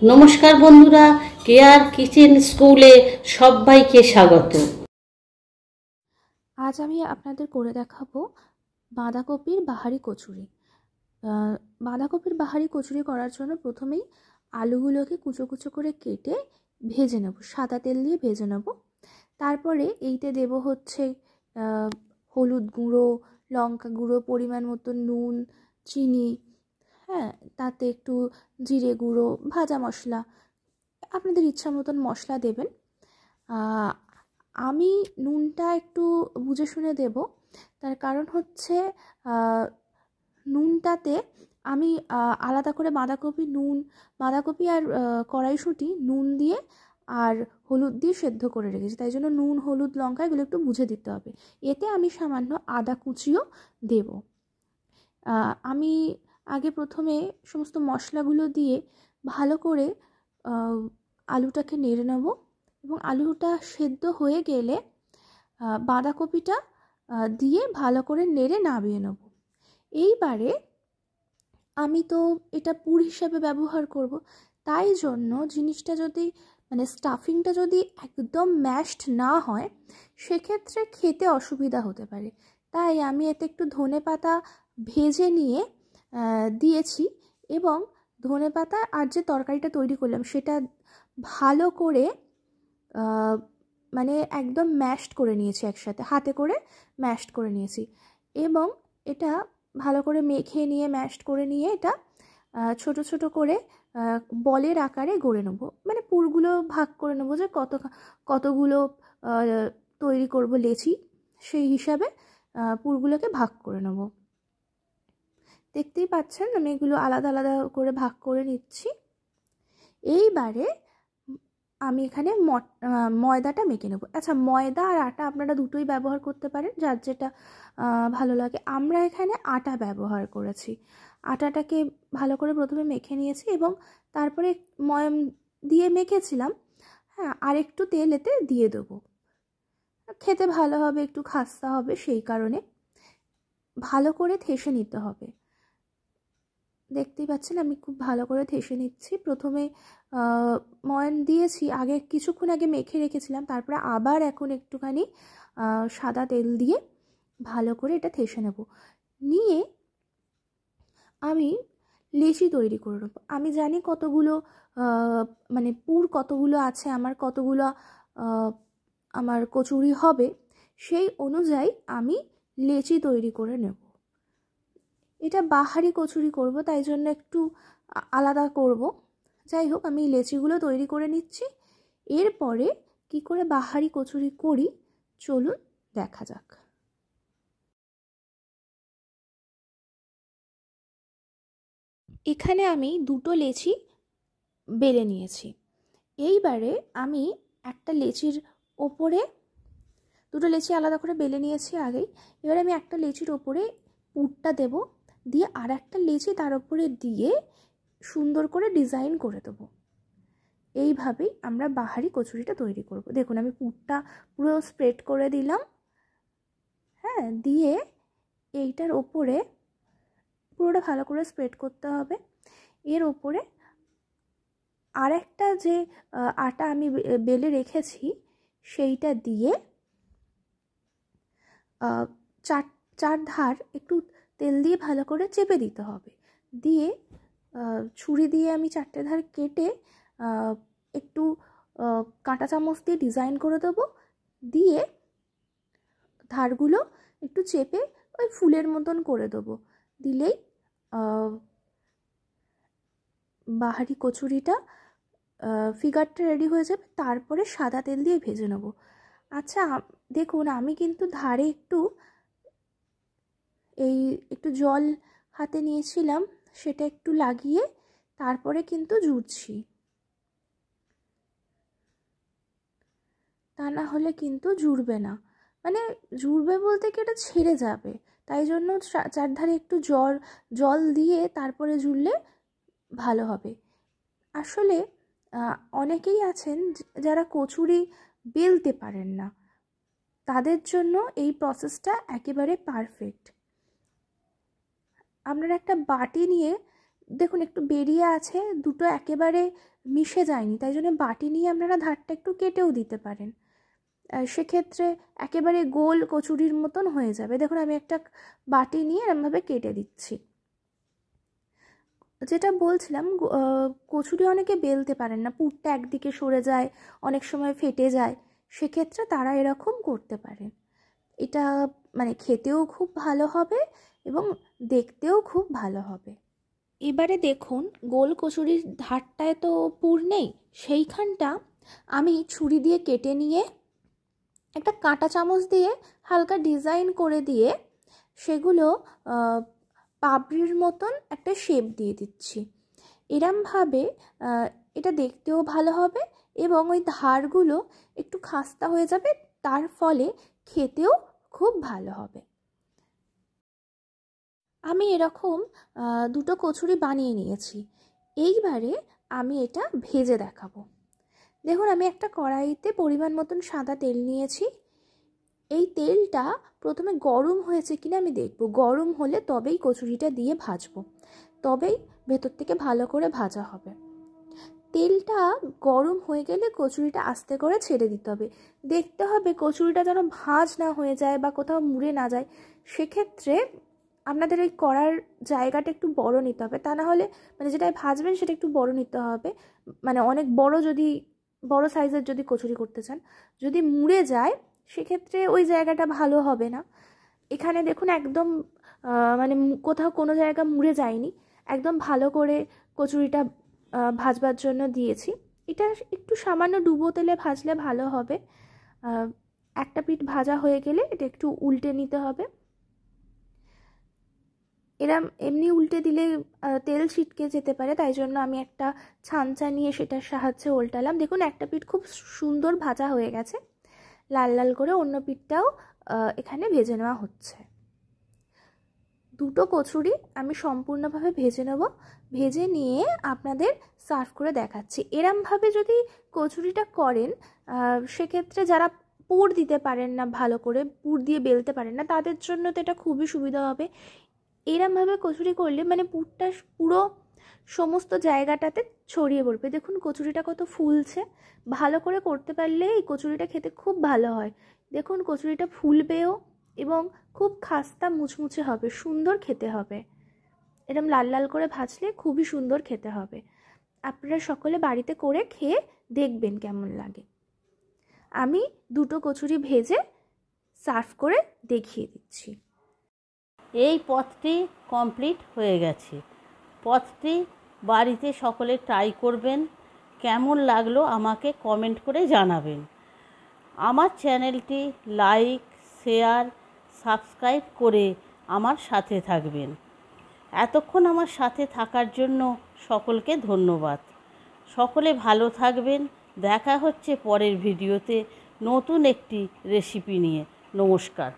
নমস্কার বন্ধুরা, care kitchen স্কুলে সবাইকে স্বাগত। আজ আমি আপনাদের করে দেখাবো বাঁধাকপির বাহারি কচুরি। বাঁধাকপির বাহারি কচুরি করার জন্য প্রথমেই আলুগুলোকে কুচো কুচো করে কেটে ভেজে নেব, সাদা তেল দিয়ে ভেজে নেব। তারপরে এইতে দেব হচ্ছে হলুদ গুঁড়ো, লঙ্কা গুঁড়ো, পরিমাণ মতো নুন, চিনি, হ্যাঁ, তাতে একটু জিরে গুঁড়ো, ভাজা মশলা, আপনাদের ইচ্ছা মতন মশলা দেবেন। আমি নুনটা একটু বুঝে শুনে দেব, তার কারণ হচ্ছে নুনটাতে আমি আলাদা করে বাঁধাকপি আর কড়াইশুঁটি নুন দিয়ে আর হলুদ দিয়ে সেদ্ধ করে রেখেছি, তাই জন্য নুন, হলুদ, লঙ্কা এগুলো একটু বুঝে দিতে হবে। এতে আমি সামান্য আদা কুচিও দেব। আমি আগে প্রথমে সমস্ত মশলাগুলো দিয়ে ভালো করে আলুটাকে নেড়ে নেব এবং আলুটা সেদ্ধ হয়ে গেলে বাঁধাকপিটা দিয়ে ভালো করে নেড়ে নামিয়ে নেব। এইবারে আমি তো এটা পুর হিসাবে ব্যবহার করব, তাই জন্য জিনিসটা যদি স্টাফিংটা যদি একদম ম্যাশড না হয় সেক্ষেত্রে খেতে অসুবিধা হতে পারে। তাই আমি এতে একটু ধনেপাতা ভেজে নিয়ে দিয়েছি এবং ধনেপাতা আর যে তরকারিটা তৈরি করলাম সেটা ভালো করে একদম ম্যাশড করে নিয়েছি, একসাথে হাতে করে ম্যাশড করে নিয়েছি এবং এটা ভালো করে মেখে নিয়ে ম্যাশড করে নিয়ে এটা ছোট ছোট করে বলের আকারে গড়ে নেব। পুরগুলো ভাগ করে নেব যে কতগুলো তৈরি করব লেচি, সেই হিসাবে পুরগুলোকে ভাগ করে নেব। দেখতেই পাচ্ছেন আমি এগুলো আলাদা আলাদা করে ভাগ করে নিচ্ছি। এইবারে আমি এখানে ময়দাটা মেখে নেব। আচ্ছা, ময়দা আর আটা আপনারা দুটোই ব্যবহার করতে পারেন, যার যেটা ভালো লাগে। আমরা এখানে আটা ব্যবহার করেছি। আটাটাকে ভালো করে প্রথমে মেখে নিয়েছি এবং তারপরে ময়াম দিয়ে মেখেছিলাম, হ্যাঁ, আর একটু তেল এতে দিয়ে দেবো, খেতে ভালো হবে, একটু খাস্তা হবে, সেই কারণে ভালো করে ঠেসে নিতে হবে। দেখতেই পাচ্ছেন আমি খুব ভালো করে ঠেসে নিচ্ছি। প্রথমে ময়ান দিয়েছি, আগে কিছুক্ষণ আগে মেখে রেখেছিলাম, তারপরে আবার এখন একটুখানি সাদা তেল দিয়ে ভালো করে এটা ঠেসে নেব। নিয়ে আমি লেচি তৈরি করে নেব। আমি জানি কতগুলো পুর কতগুলো আছে, আমার কচুরি হবে, সেই অনুযায়ী আমি লেচি তৈরি করে নেব। এটা বাহারি কচুরি করব, তাই জন্য একটু আলাদা করব। যাই হোক, আমি লেচিগুলো তৈরি করে নিচ্ছি। এরপরে কি করে বাহারি কচুরি করি চলুন দেখা যাক। এখানে আমি দুটো লেচি বেলে নিয়েছি। এইবারে আমি একটা লেচির ওপরে, দুটো লেচি আলাদা করে বেলে নিয়েছি আগেই, এবারে আমি একটা লেচির ওপরে পুরটা দেব, দিয়ে আর একটা লেচি তার উপরে দিয়ে সুন্দর করে ডিজাইন করে দেবো। এইভাবেই আমরা বাহারি কচুরিটা তৈরি করব। দেখুন আমি পুরটা পুরো স্প্রেড করে দিলাম, হ্যাঁ, দিয়ে এইটার ওপরে পুরোটা ভালো করে স্প্রেড করতে হবে। এর ওপরে আর একটা যে আটা আমি বেলে রেখেছি সেইটা দিয়ে চার ধার একটু তেল দিয়ে ভালো করে চেপে দিতে হবে। দিয়ে ছুরি দিয়ে আমি চারটে ধার কেটে একটু কাঁটা চামচ দিয়ে ডিজাইন করে দেবো। দিয়ে ধারগুলো একটু চেপে ওই ফুলের মতন করে দেবো। দিলেই বাহারি কচুরিটা ফিগারটা রেডি হয়ে যাবে। তারপরে সাদা তেল দিয়ে ভেজে নেব। আচ্ছা, দেখুন আমি কিন্তু ধারে একটু জল হাতে নিয়েছিলাম, সেটা একটু লাগিয়ে তারপরে কিন্তু জুড়ছি, তা না হলে কিন্তু জুড়বে না। জুড়বে বলতে কি এটা ছেড়ে যাবে, তাই জন্য চারধারে একটু জল দিয়ে তারপরে জুড়লে ভালো হবে। আসলে অনেকেই আছেন যারা কচুরি বেলতে পারেন না, তাদের জন্য এই প্রসেসটা একেবারে পারফেক্ট। আপনারা একটা বাটি নিয়ে দেখুন, একটু বেরিয়ে আছে, দুটো একেবারে মিশে যায়নি, তাই জন্য বাটি নিয়ে আপনারা ধারটা একটু কেটেও দিতে পারেন। সেক্ষেত্রে একেবারে গোল কচুরির মতন হয়ে যাবে। দেখুন আমি একটা বাটি নিয়ে এরমভাবে কেটে দিচ্ছি। যেটা বলছিলাম, কচুরি অনেকে বেলতে পারেন না, পুরটা একদিকে সরে যায়, অনেক সময় ফেটে যায়, সেক্ষেত্রে তারা এরকম করতে পারেন। এটা মানে খেতেও খুব ভালো হবে এবং দেখতেও খুব ভালো হবে। এবারে দেখুন গোল কচুরির ধারটায় তো পুর নেই, সেইখানটা আমি ছুরি দিয়ে কেটে নিয়ে একটা কাঁটা চামচ দিয়ে হালকা ডিজাইন করে দিয়ে সেগুলো পাপড়ির মতন একটা শেপ দিয়ে দিচ্ছি। এরমভাবে এটা দেখতেও ভালো হবে এবং ওই ধারগুলো একটু খাস্তা হয়ে যাবে, তার ফলে খেতেও খুব ভালো হবে। আমি এরকম দুটো কচুরি বানিয়ে নিয়েছি। এইবারে আমি এটা ভেজে দেখাবো। দেখুন আমি একটা কড়াইতে পরিমাণ মতন সাদা তেল নিয়েছি। এই তেলটা প্রথমে গরম হয়েছে কিনা আমি দেখব, গরম হলে তবেই কচুরিটা দিয়ে ভাজবো, তবেই ভেতর থেকে ভালো করে ভাজা হবে। তেলটা গরম হয়ে গেলে কচুরিটা আস্তে করে ছেড়ে দিতে হবে। দেখতে হবে কচুরিটা যেন ভাঁজ না হয়ে যায় বা কোথাও মুড়ে না যায়। সেক্ষেত্রে আপনাদের এই কড়ার জায়গাটা একটু বড় নিতে হবে, তা না হলে মানে যেটায় ভাজবেন সেটা একটু বড় নিতে হবে। মানে অনেক বড়, যদি বড় সাইজের যদি কচুরি করতে চান, যদি মুড়ে যায় সেক্ষেত্রে ওই জায়গাটা ভালো হবে না। এখানে দেখুন একদম মানে কোথাও কোনো জায়গা মুড়ে যায়নি, একদম ভালো করে কচুরিটা ভাজবার জন্য দিয়েছি। এটা একটু সামান্য ডুবো তেলে ভাজলে ভালো হবে। একটা পিঠ ভাজা হয়ে গেলে এটা একটু উল্টে নিতে হবে। এরম এমনি উল্টে দিলে তেল ছিটকে যেতে পারে, তাই জন্য আমি একটা ছাঁচা নিয়ে সেটার সাহায্যে উল্টালাম। দেখুন একটা পিঠ খুব সুন্দর ভাজা হয়ে গেছে, লাল লাল করে অন্য পিঠটাও এখানে ভেজে নেওয়া হচ্ছে। দুটো কচুরি আমি সম্পূর্ণভাবে ভেজে নেব, ভেজে নিয়ে আপনাদের সার্ভ করে দেখাচ্ছি। এরমভাবে যদি কচুরিটা করেন সেক্ষেত্রে যারা পুর দিতে পারেন না, ভালো করে পুর দিয়ে বেলতে পারেন না, তাদের জন্য তো এটা খুবই সুবিধা হবে। এরমভাবে কচুরি করলে মানে পুরটা পুরো সমস্ত জায়গাটাতে ছড়িয়ে পড়বে। দেখুন কচুরিটা কত ফুলছে, ভালো করে করতে পারলে এই কচুরিটা খেতে খুব ভালো হয়। দেখুন কচুরিটা ফুলবেও এবং খুব খাস্তা মুচমুচে হবে, সুন্দর খেতে হবে। এরকম লাল লাল করে ভাজলে খুবই সুন্দর খেতে হবে। আপনারা সকলে বাড়িতে করে খেয়ে দেখবেন কেমন লাগে। আমি দুটো কচুরি ভেজে সার্ভ করে দেখিয়ে দিচ্ছি। এই পথটি কমপ্লিট হয়ে গেছে। পথটি বাড়িতে সকলে ট্রাই করবেন, কেমন লাগলো আমাকে কমেন্ট করে জানাবেন। আমার চ্যানেলটি লাইক, শেয়ার, সাবস্ক্রাইব করে আমার সাথে থাকবেন। এতক্ষণ আমার সাথে থাকার জন্য সকলকে ধন্যবাদ। সকলে ভালো থাকবেন। দেখা হচ্ছে পরের ভিডিওতে নতুন একটি রেসিপি নিয়ে। নমস্কার।